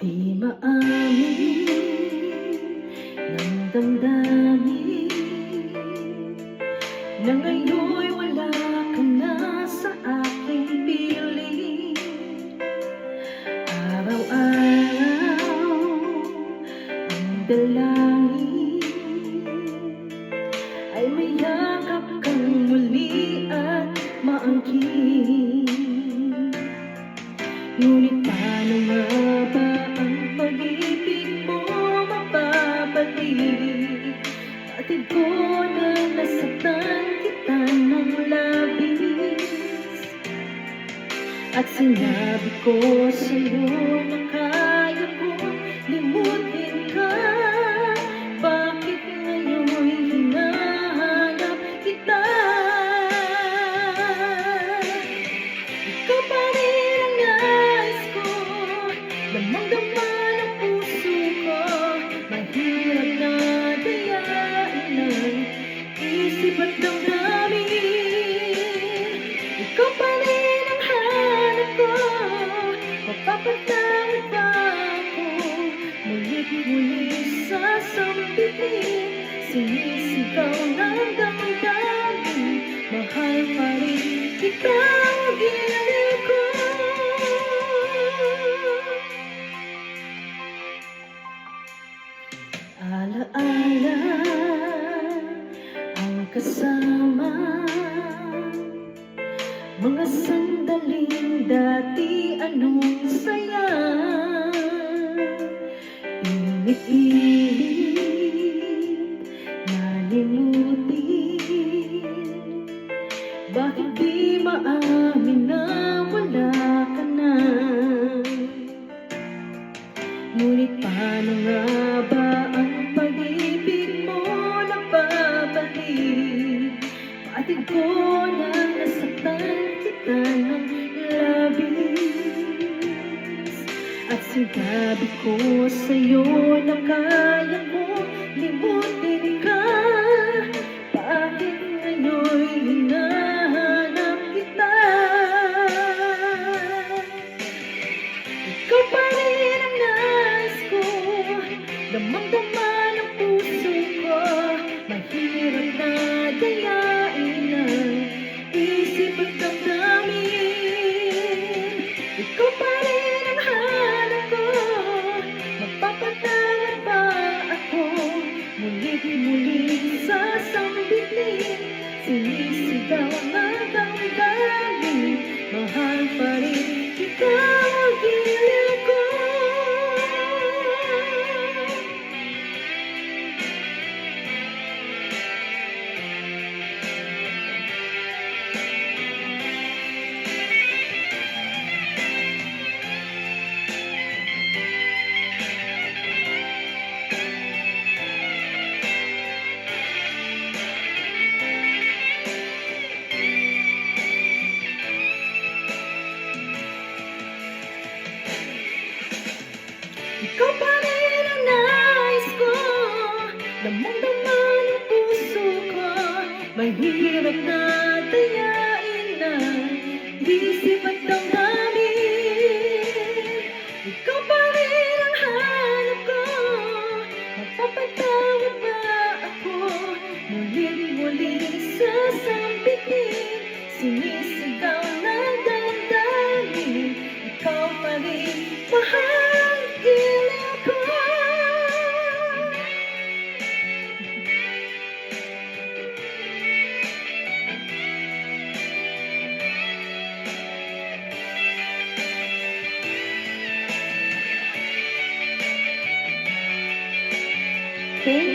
Di maamin ng damdamin na ngayon'y wala ka na sa aking piling. Araw-araw ang dalangin ay mayakap kang muli at maangkin. Ngunit paano nga ba ang pag-ibig mo mapapalik? Batid ko na nasaktan kita ng labis, at sinabi ko sa'yo na kaya ko limutin ka. Bakit ngayon'y hinahanap kita? Ikaw pa rin ang nais ko, damang-dama ng puso ko. Mahirap na dayain ng isip at damdamin. Ikaw pa rin ang hanap ko, mapapatawid ba ako? Mulit-muli sasambitin, sinisigaw ng damdamin. Mahal pa rin kita, giliw ko. Alaala ang kasama, mga sandaling dati anong saya. Pinipilit nalimutin, bakit di maamin na wala ka na? Ngunit paano nga ba ang pag-ibig mo napapalik? Batid ko na nasaktan kita ng labis, at sinabi ko sa'yo na kaya ko limutin ka. Bakit ngayon'y hinahanap kita? Ikaw pa rin ang nais ko, damang-dama ng puso ko. Mahirap na dayain ng isip at damdamin. Ikaw pa rin ang hanap ko, magpapatawad ba ako? Mulit-muli sasambitin, sinisigaw ng damdamin. Mahal pa rin kita, giliw ko. Ikaw pa rin ang nais ko, damang-dama ng puso ko. Mahirap na dayain ng isip at damdamin. Ikaw pa rin ang hanap ko, magpapatawad ba ako? Mulit-muli sasambitin, sinisigaw ng damdamin. Ikaw pa rin, mahal, giliw ko. Thank